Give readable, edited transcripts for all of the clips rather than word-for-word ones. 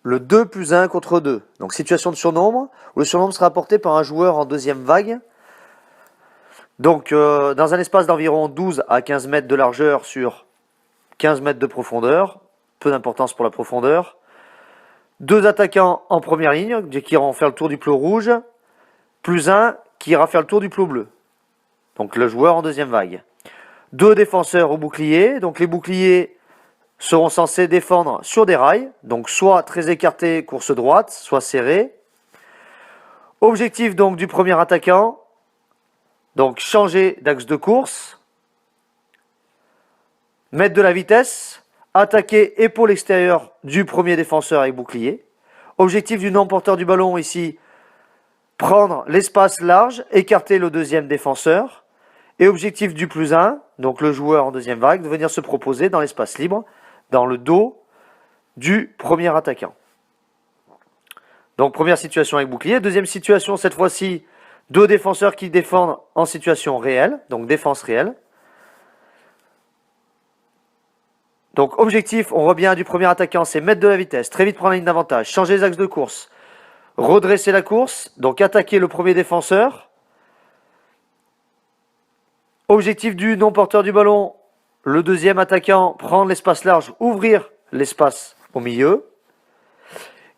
le 2 plus 1 contre 2. Donc situation de surnombre, où le surnombre sera apporté par un joueur en deuxième vague. Donc dans un espace d'environ 12 à 15 mètres de largeur sur 15 mètres de profondeur, peu d'importance pour la profondeur. Deux attaquants en première ligne, qui iront faire le tour du plot rouge, plus un qui ira faire le tour du plot bleu. Donc le joueur en deuxième vague. Deux défenseurs au bouclier, donc les boucliers seront censés défendre sur des rails, donc soit très écartés, course droite, soit serrés. Objectif donc du premier attaquant, donc changer d'axe de course, mettre de la vitesse, attaquer épaule extérieure du premier défenseur avec bouclier. Objectif du non-porteur du ballon ici, prendre l'espace large, écarter le deuxième défenseur. Et objectif du plus 1, donc le joueur en deuxième vague, de venir se proposer dans l'espace libre, dans le dos du premier attaquant. Donc première situation avec bouclier. Deuxième situation, cette fois-ci, deux défenseurs qui défendent en situation réelle, donc défense réelle. Donc objectif, on revient du premier attaquant, c'est mettre de la vitesse, très vite prendre la ligne d'avantage, changer les axes de course, redresser la course, donc attaquer le premier défenseur. Objectif du non-porteur du ballon, le deuxième attaquant, prendre l'espace large, ouvrir l'espace au milieu.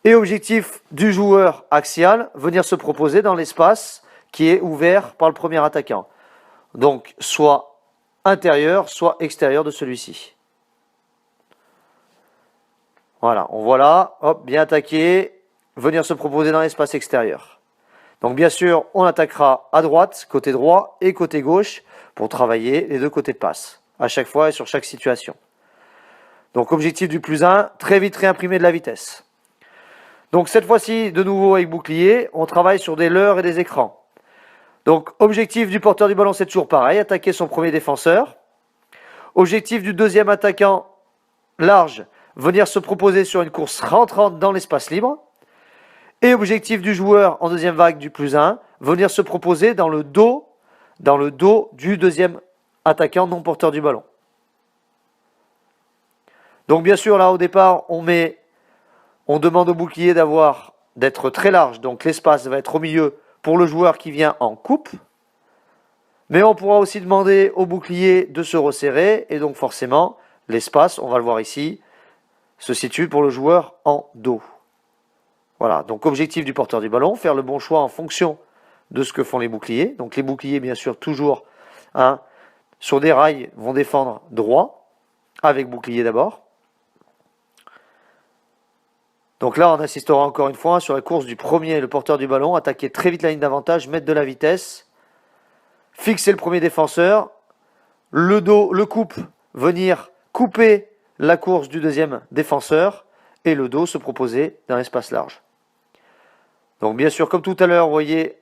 Et objectif du joueur axial, venir se proposer dans l'espace qui est ouvert par le premier attaquant. Donc soit intérieur, soit extérieur de celui-ci. Voilà, on voit là, hop, bien attaqué, venir se proposer dans l'espace extérieur. Donc bien sûr, on attaquera à droite, côté droit et côté gauche pour travailler les deux côtés de passe, à chaque fois et sur chaque situation. Donc objectif du plus 1, très vite réimprimer de la vitesse. Donc cette fois-ci, de nouveau avec bouclier, on travaille sur des leurres et des écrans. Donc objectif du porteur du ballon, c'est toujours pareil, attaquer son premier défenseur. Objectif du deuxième attaquant large, venir se proposer sur une course rentrante dans l'espace libre. Et objectif du joueur en deuxième vague du plus 1, venir se proposer dans le dos du deuxième attaquant non porteur du ballon. Donc bien sûr, là au départ, on demande au bouclier d'être très large, donc l'espace va être au milieu pour le joueur qui vient en coupe. Mais on pourra aussi demander au bouclier de se resserrer, et donc forcément, l'espace, on va le voir ici, se situe pour le joueur en dos. Voilà, donc objectif du porteur du ballon, faire le bon choix en fonction de ce que font les boucliers. Donc les boucliers, bien sûr, toujours sur des rails, vont défendre droit, avec bouclier d'abord. Donc là, on assistera encore une fois sur la course du premier, le porteur du ballon, attaquer très vite la ligne d'avantage, mettre de la vitesse, fixer le premier défenseur, le coupe, venir couper la course du deuxième défenseur, et le dos se proposer dans l'espace large. Donc bien sûr, comme tout à l'heure, vous voyez,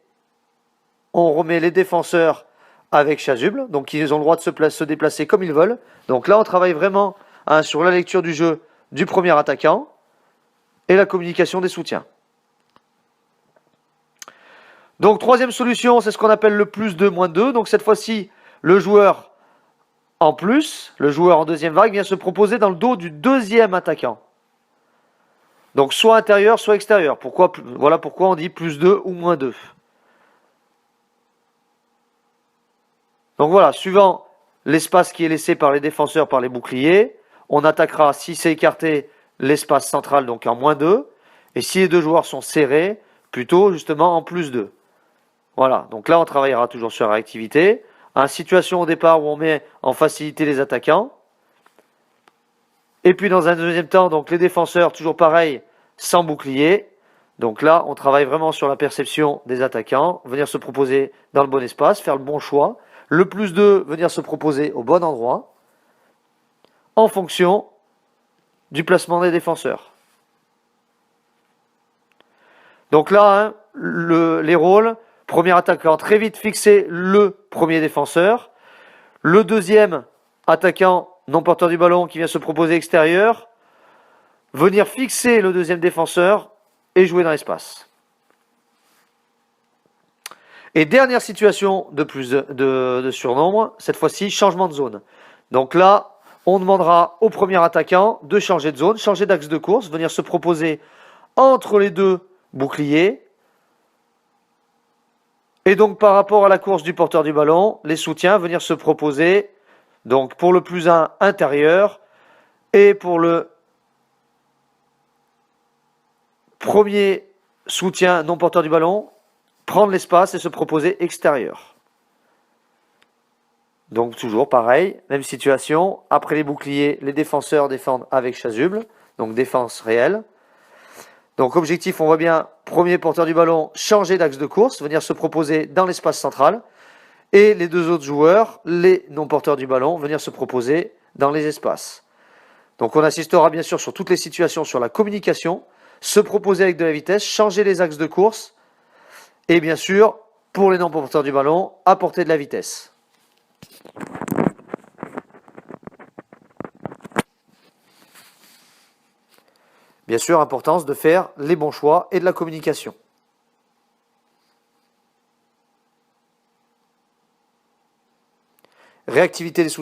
on remet les défenseurs avec chasuble, donc ils ont le droit de se déplacer comme ils veulent. Donc là, on travaille vraiment sur la lecture du jeu du premier attaquant et la communication des soutiens. Donc troisième solution, c'est ce qu'on appelle le plus 2, moins 2. Donc cette fois-ci, le joueur en plus, le joueur en deuxième vague vient se proposer dans le dos du deuxième attaquant. Donc soit intérieur, soit extérieur. Voilà pourquoi on dit plus 2 ou moins 2. Donc voilà, suivant l'espace qui est laissé par les défenseurs, par les boucliers, on attaquera, si c'est écarté, l'espace central, donc en moins 2. Et si les deux joueurs sont serrés, plutôt justement en plus 2. Voilà, donc là on travaillera toujours sur la réactivité. Situation au départ où on met en facilité les attaquants. Et puis dans un deuxième temps, donc les défenseurs, toujours pareil, sans bouclier. Donc là, on travaille vraiment sur la perception des attaquants, venir se proposer dans le bon espace, faire le bon choix. Le plus 2, venir se proposer au bon endroit, en fonction du placement des défenseurs. Donc là, les rôles, premier attaquant, très vite fixer le premier défenseur. Le deuxième attaquant, non porteur du ballon, qui vient se proposer extérieur, venir fixer le deuxième défenseur et jouer dans l'espace. Et dernière situation de surnombre, cette fois-ci, changement de zone. Donc là, on demandera au premier attaquant de changer de zone, changer d'axe de course, venir se proposer entre les deux boucliers. Et donc par rapport à la course du porteur du ballon, les soutiens venir se proposer, donc pour le plus 1 intérieur, et pour le premier soutien non porteur du ballon, prendre l'espace et se proposer extérieur. Donc toujours pareil, même situation. Après les boucliers, les défenseurs défendent avec chasuble, donc défense réelle. Donc objectif, on voit bien, premier porteur du ballon, changer d'axe de course, venir se proposer dans l'espace central. Et les deux autres joueurs, les non porteurs du ballon, venir se proposer dans les espaces. Donc on assistera bien sûr sur toutes les situations sur la communication, se proposer avec de la vitesse, changer les axes de course. Et bien sûr, pour les non porteurs du ballon, apporter de la vitesse. Bien sûr, importance de faire les bons choix et de la communication. Réactivité des soutiens.